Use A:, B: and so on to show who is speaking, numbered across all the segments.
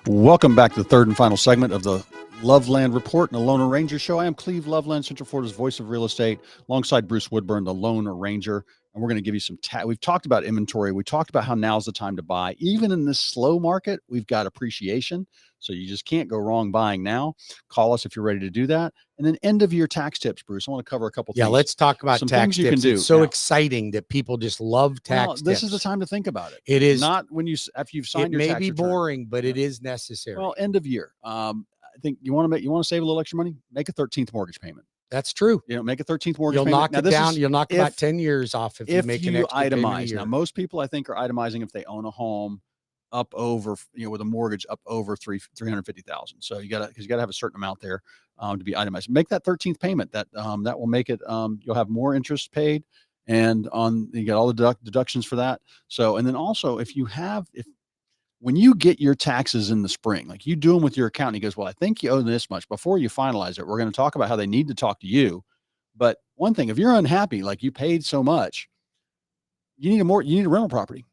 A: Welcome back to the third and final segment of the Loveland Report and the Lone Ranger Show. I am Cleve Loveland, Central Florida's voice of real estate, alongside Bruce Woodburn, the Lone Ranger. And we're going to give you some we've talked about inventory. We talked about how now's the time to buy. Even in this slow market, we've got appreciation. So you just can't go wrong buying now. Call us if you're ready to do that. And then end of year tax tips, Bruce. I want to cover a couple things.
B: Yeah, let's talk about
A: some
B: tax
A: things you
B: tips.
A: can do.
B: It's so
A: now,
B: exciting that people just love tax tips.
A: This is the time to think about it.
B: It is
A: not when after you've signed your tax return.
B: It may be boring, but it is necessary.
A: Well, end of year. I think you want to save a little extra money, make a 13th mortgage payment.
B: That's true.
A: Make a 13th mortgage
B: You'll
A: payment.
B: knock it down. You'll knock about 10 years off if you make an extra payment a year.
A: Now, most people I think are itemizing if they own a home up over, with a mortgage up over $350,000. So you got to have a certain amount there to be itemized. Make that 13th payment. That will make it. You'll have more interest paid, and you got all the deductions for that. So, and then also when you get your taxes in the spring, like you do them with your accountant, he goes, well, I think you owe this much. Before you finalize it, we're going to talk about how they need to talk to you. But one thing, if you're unhappy, like you paid so much, you need a rental property.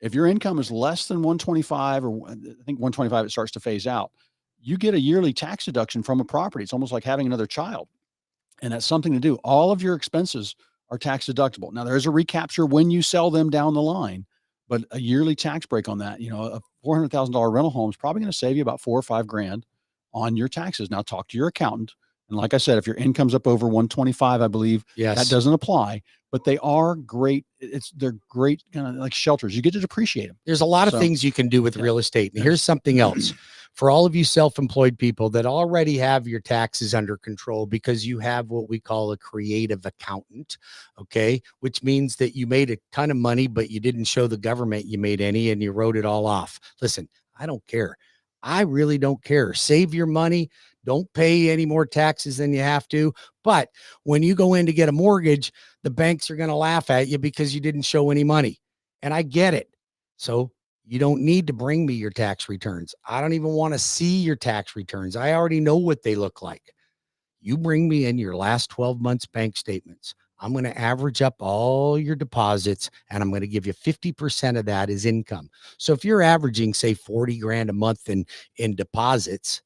A: If your income is less than 125, or I think 125, it starts to phase out, you get a yearly tax deduction from a property. It's almost like having another child. And that's something to do. All of your expenses are tax deductible. Now there is a recapture when you sell them down the line, but a yearly tax break on that, a $400,000 rental home is probably going to save you about $4 or $5 grand on your taxes. Now talk to your accountant. And like I said, if your income's up over 125, I believe that doesn't apply, but they are great. They're great kind of like shelters. You get to depreciate them.
B: There's a lot of things you can do with real estate. And here's something else for all of you self-employed people that already have your taxes under control because you have what we call a creative accountant. Okay. Which means that you made a ton of money, but you didn't show the government you made any and you wrote it all off. Listen, I don't care. I really don't care. Save your money. Don't pay any more taxes than you have to. But when you go in to get a mortgage, the banks are going to laugh at you because you didn't show any money. And I get it. So you don't need to bring me your tax returns. I don't even want to see your tax returns. I already know what they look like. You bring me in your last 12 months bank statements. I'm going to average up all your deposits and I'm going to give you 50% of that as income. So if you're averaging, say, 40 grand a month in deposits,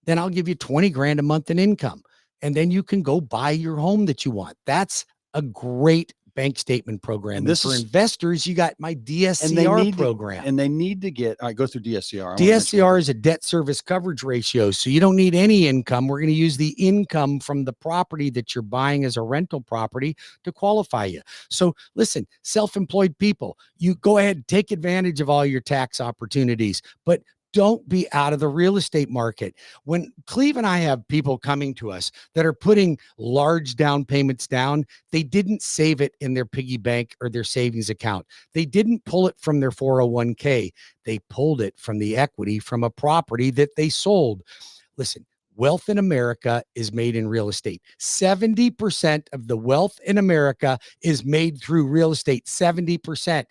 B: then I'll give you 20 grand a month in income. And then you can go buy your home that you want. That's a great bank statement program. And for investors, you got my DSCR program.
A: And they need to get, go through DSCR.
B: DSCR is a debt service coverage ratio. So you don't need any income. We're going to use the income from the property that you're buying as a rental property to qualify you. So listen, self-employed people, you go ahead, take advantage of all your tax opportunities, but don't be out of the real estate market. When Cleve and I have people coming to us that are putting large down payments down, they didn't save it in their piggy bank or their savings account. They didn't pull it from their 401k. They pulled it from the equity from a property that they sold. Listen, wealth in America is made in real estate. 70% of the wealth in America is made through real estate. 70%.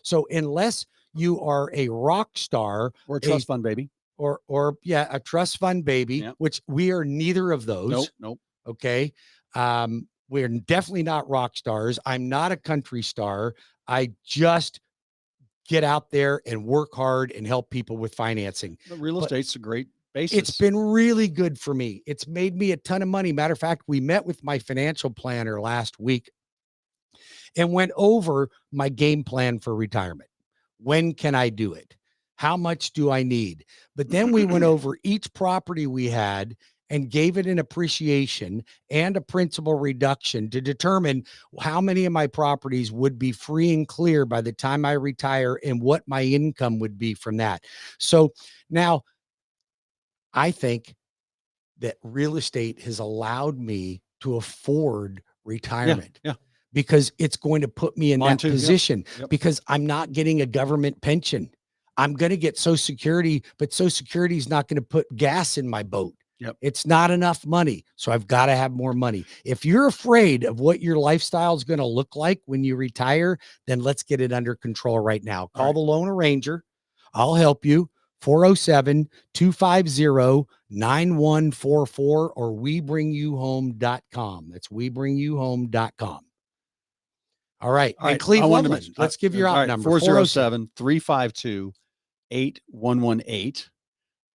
B: So unless you are a rock star
A: or a trust fund baby
B: or a trust fund baby, which we are neither of those.
A: Nope.
B: Okay. We're definitely not rock stars. I'm not a country star. I just get out there and work hard and help people with financing.
A: But real estate's a great basis.
B: It's been really good for me. It's made me a ton of money. Matter of fact, we met with my financial planner last week and went over my game plan for retirement. When can I do it? How much do I need? But then we went over each property we had and gave it an appreciation and a principal reduction to determine how many of my properties would be free and clear by the time I retire and what my income would be from that. So now I think that real estate has allowed me to afford retirement.
A: Yeah.
B: Because it's going to put me in that position because I'm not getting a government pension. I'm going to get Social Security, but Social Security is not going to put gas in my boat. It's not enough money. So I've got to have more money. If you're afraid of what your lifestyle is going to look like when you retire, then let's get it under control right now. Call the Lone Ranger. I'll help you. 407-250-9144 or WeBringYouHome.com. That's WeBringYouHome.com. All right. And Cleve Loveland, let's give your out number.
A: 407-352-8118.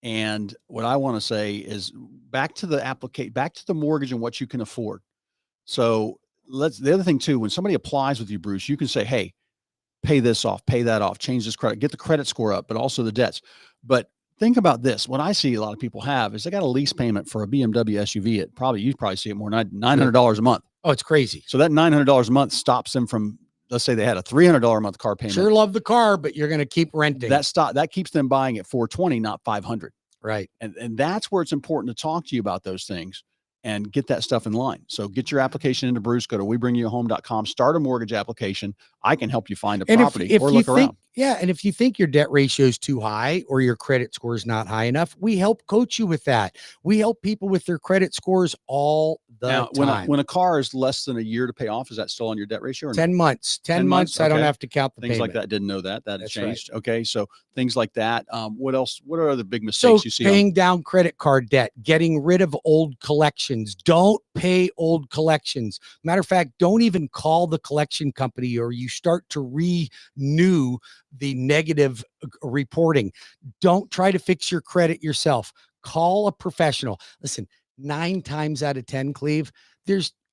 A: And what I want to say is back to the mortgage and what you can afford. So the other thing too, when somebody applies with you, Bruce, you can say, hey, pay this off, pay that off, change this credit, get the credit score up, but also the debts. But think about this. What I see a lot of people have is they got a lease payment for a BMW SUV. You probably see it more than $900 a month.
B: Oh, it's crazy.
A: So that $900 a month stops them from, let's say they had a $300 a month car payment.
B: Sure love the car, but you're going to keep renting.
A: That keeps them buying at $420, not $500.
B: Right.
A: And that's where it's important to talk to you about those things and get that stuff in line. So get your application into Bruce, go to webringyouhome.com, start a mortgage application. I can help you find a property or look around.
B: Yeah. And if you think your debt ratio is too high or your credit score is not high enough, we help coach you with that. We help people with their credit scores all the time.
A: When a car is less than a year to pay off, is that still on your debt ratio? Or
B: 10 months. 10 months. Okay. I don't have to count the
A: things
B: payment.
A: like that. Didn't know that. That has changed.
B: Right.
A: Okay. So things like that. What else? What are the big mistakes you see?
B: Paying down credit card debt, getting rid of old collections. Don't pay old collections. Matter of fact, don't even call the collection company or you start to renew the negative reporting. Don't try to fix your credit yourself. Call a professional. Listen, 9 times out of 10, Cleve,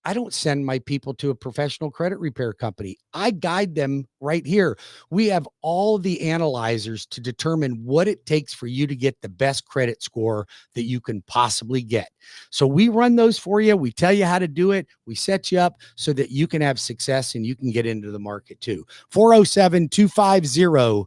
B: I don't send my people to a professional credit repair company. I guide them right here. We have all the analyzers to determine what it takes for you to get the best credit score that you can possibly get. So we run those for you. We tell you how to do it. We set you up so that you can have success and you can get into the market too. 407-250-9144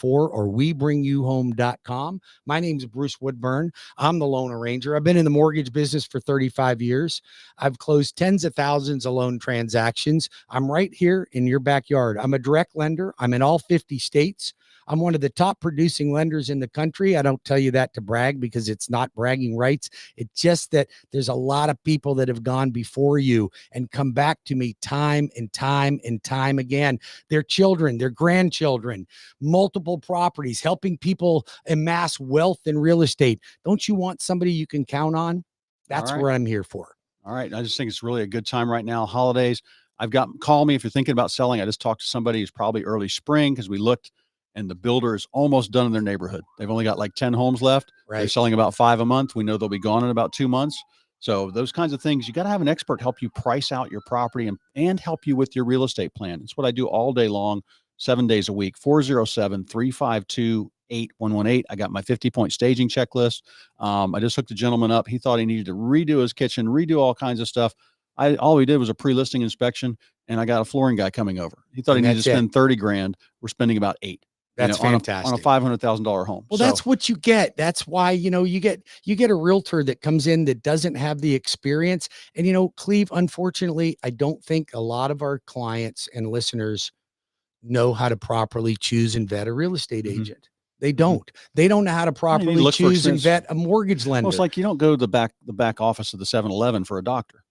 B: or webringyouhome.com. My name is Bruce Woodburn. I'm the loan arranger. I've been in the mortgage business for 35 years. I've closed tens of thousands of loan transactions. I'm right here in your backyard. I'm a direct lender. I'm in all 50 states. I'm one of the top producing lenders in the country. I don't tell you that to brag because it's not bragging rights. It's just that there's a lot of people that have gone before you and come back to me time and time and time again. Their children, their grandchildren, multiple properties, helping people amass wealth in real estate. Don't you want somebody you can count on? That's what I'm here for.
A: All right. I just think it's really a good time right now. Holidays. Call me if you're thinking about selling. I just talked to somebody who's probably early spring because we looked and the builder is almost done in their neighborhood. They've only got like 10 homes left. Right. They're selling about 5 a month. We know they'll be gone in about 2 months. So those kinds of things, you got to have an expert help you price out your property and help you with your real estate plan. It's what I do all day long, 7 days a week. 407-352-8118. I got my 50-point staging checklist. I just hooked a gentleman up. He thought he needed to redo his kitchen, redo all kinds of stuff. All we did was a pre-listing inspection, and I got a flooring guy coming over. He thought he needed to spend $30,000. We're spending about $8,000.
B: That's fantastic.
A: On a $500,000 home.
B: Well, that's what you get. That's why, you get a realtor that comes in that doesn't have the experience. And, Cleve, unfortunately, I don't think a lot of our clients and listeners know how to properly choose and vet a real estate agent. They don't. They don't know how to properly choose and vet a mortgage lender.
A: Well, it's like you don't go to the back office of the 7-Eleven for a doctor,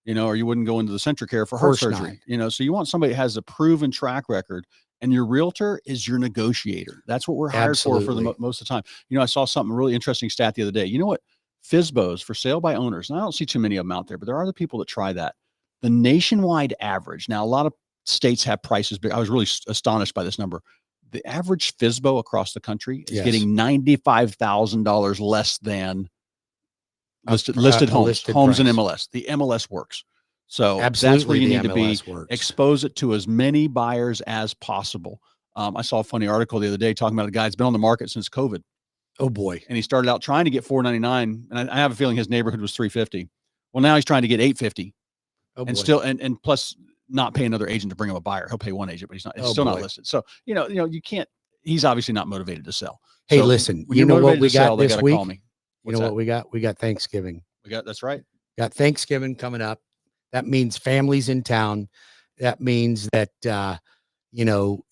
A: or you wouldn't go into the Centricare for heart surgery. So you want somebody that has a proven track record. And your realtor is your negotiator. That's what we're hired for the most of the time. I saw something really interesting stat the other day. You know what? FSBOs, for sale by owners. And I don't see too many of them out there, but there are the people that try that. The nationwide average. Now, a lot of states have prices, but I was really astonished by this number. The average FSBO across the country is getting $95,000 less than listed homes in MLS. The MLS works. So that's where you need to be. Expose it to as many buyers as possible. I saw a funny article the other day talking about a guy that's been on the market since COVID.
B: Oh boy.
A: And he started out trying to get $499. And I have a feeling his neighborhood was $350. Well, now he's trying to get $850.
B: Oh,
A: and still, and plus not pay another agent to bring him a buyer. He'll pay one agent, but it's still not listed. So, you can't, he's obviously not motivated to sell.
B: Hey,
A: so
B: listen, you know what we got this week?
A: Call me.
B: What we got? We got Thanksgiving.
A: That's right.
B: Got Thanksgiving coming up. That means families in town. That means that, you're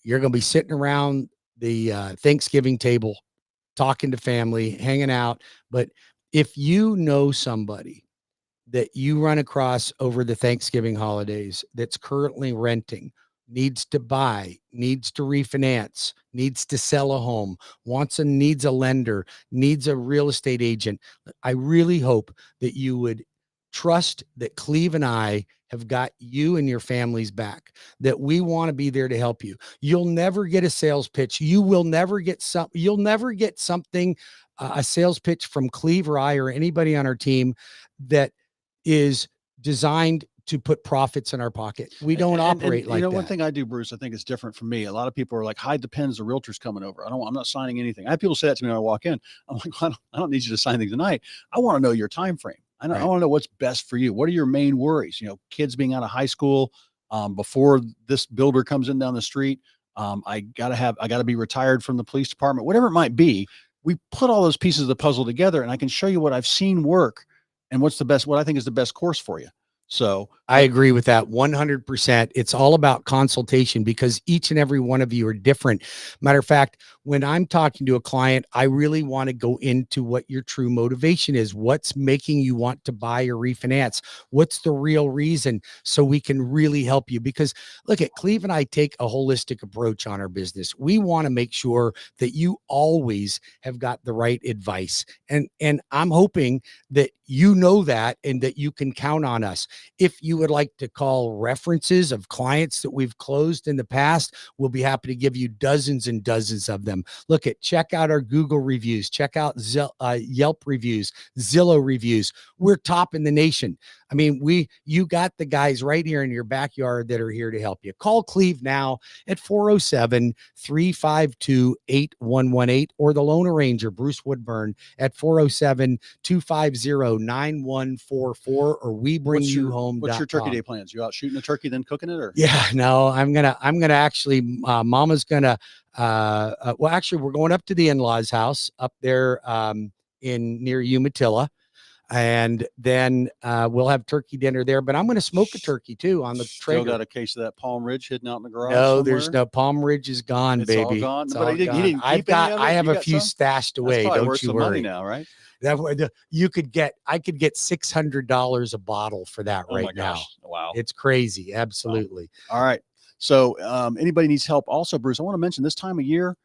B: going to be sitting around the Thanksgiving table, talking to family, hanging out. But if you know somebody that you run across over the Thanksgiving holidays that's currently renting, needs to buy, needs to refinance, needs to sell a home, needs a lender, needs a real estate agent, I really hope that you would trust that Cleve and I have got you and your family's back, that we want to be there to help you. You'll never get a sales pitch. You'll never get something, a sales pitch from Cleve or I or anybody on our team that is designed to put profits in our pocket. We don't operate like that.
A: One thing I do, Bruce, I think it's different from me. A lot of people are like, hide the pens, the realtor's coming over. I'm not signing anything. I have people say that to me when I walk in. I'm like, I don't need you to sign things tonight. I want to know your time frame. I want to know what's best for you. What are your main worries? Kids being out of high school, before this builder comes in down the street. I gotta be retired from the police department, whatever it might be. We put all those pieces of the puzzle together, and I can show you what I've seen work and what I think is the best course for you. So
B: I agree with that 100%. It's all about consultation, because each and every one of you are different. Matter of fact, when I'm talking to a client, I really want to go into what your true motivation is. What's making you want to buy or refinance? What's the real reason? So we can really help you. Because look, at Cleve and I take a holistic approach on our business. We want to make sure that you always have got the right advice. And I'm hoping that you know that, and that you can count on us. If you would like to call references of clients that we've closed in the past, we'll be happy to give you dozens and dozens of them. Check out our Google reviews, check out Yelp reviews, Zillow reviews. We're top in the nation. I mean, you got the guys right here in your backyard that are here to help you. Call Cleve now at 407-352-8118, or the Lone Ranger, Bruce Woodburn, at 407-250-9144, or we bring you home.
A: What's your turkey day plans? You out shooting a turkey, then cooking it, or?
B: Yeah, no, I'm gonna actually, Mama's gonna, well, actually, we're going up to the in-laws house up there, near Umatilla. And then we'll have turkey dinner there, but I'm going to smoke a turkey too on the trailer.
A: Still got a case of that Palm Ridge hidden out in the garage?
B: No,
A: somewhere?
B: There's no Palm Ridge is gone,
A: it's
B: baby.
A: All gone.
B: It's
A: but
B: all
A: he
B: gone. I have a few stashed away. Don't you worry.
A: Money now, right?
B: That I could get $600 a bottle for that right now.
A: Wow.
B: It's crazy. Absolutely.
A: Wow. All right. So anybody needs help also, Bruce, I want to mention this time of year,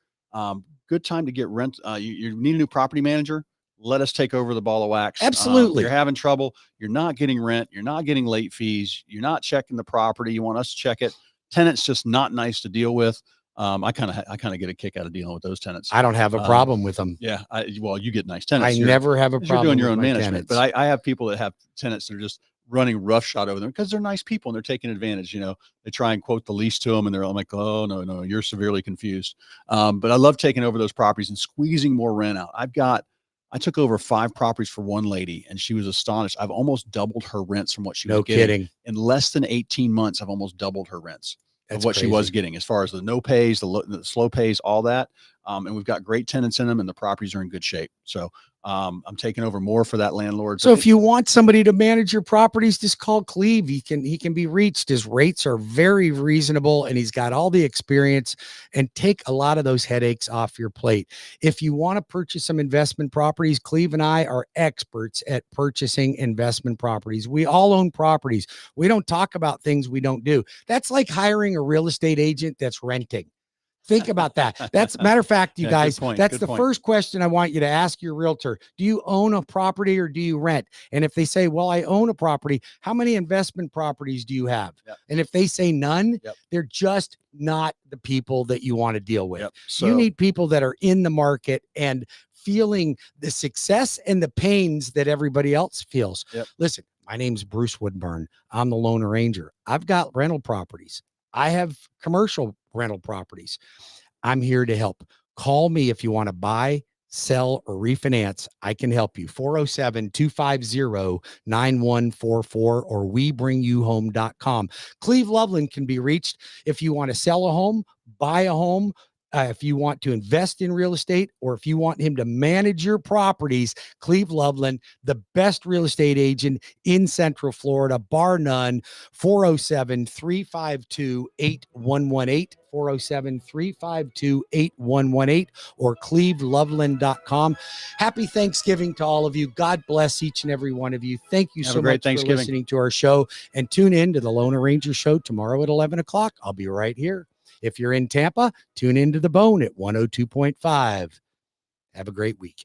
A: good time to get rent. You need a new property manager. Let us take over the ball of wax.
B: Absolutely.
A: You're having trouble. You're not getting rent. You're not getting late fees. You're not checking the property. You want us to check it. Tenants just not nice to deal with. I kind of get a kick out of dealing with those tenants.
B: I don't have a problem with them.
A: Yeah. Well, you get nice tenants.
B: I never have a problem.
A: You're doing your own
B: management,
A: but I have people that have tenants that are just running roughshod over them because they're nice people and they're taking advantage. They try and quote the lease to them, and they're all like, "Oh no, you're severely confused." But I love taking over those properties and squeezing more rent out. I took over 5 properties for one lady, and she was astonished. I've almost doubled her rents from what she was getting. No kidding. In less than 18 months, I've almost doubled her rents of what she was getting, as far as the no pays, the slow pays, all that. And we've got great tenants in them, and the properties are in good shape. So I'm taking over more for that landlord.
B: So if you want somebody to manage your properties, just call Cleve. He can be reached. His rates are very reasonable, and he's got all the experience, and take a lot of those headaches off your plate. If you want to purchase some investment properties, Cleve and I are experts at purchasing investment properties. We all own properties. We don't talk about things we don't do. That's like hiring a real estate agent that's renting. Think about that. That's a matter of fact, you guys, that's the first question I want you to ask your realtor. Do you own a property or do you rent? And if they say, well, I own a property, how many investment properties do you have? Yep. And if they say none, they're just not the people that you want to deal with. Yep. So you need people that are in the market and feeling the success and the pains that everybody else feels. Yep. Listen, my name's Bruce Woodburn. I'm the Lone Ranger. I've got rental properties. I have commercial rental properties. I'm here to help. Call me if you want to buy, sell, or refinance. I can help you. 407-250-9144 or webringyouhome.com. Cleve Loveland can be reached if you want to sell a home, buy a home, if you want to invest in real estate, or if you want him to manage your properties. Cleve Loveland, the best real estate agent in Central Florida, bar none. 407-352-8118, 407-352-8118, or cleveloveland.com. Happy Thanksgiving to all of you. God bless each and every one of you. Thank you so much for listening to our show, and tune in to the Lone Ranger Show tomorrow at 11 o'clock. I'll be right here. If you're in Tampa, tune into The Bone at 102.5. Have a great week.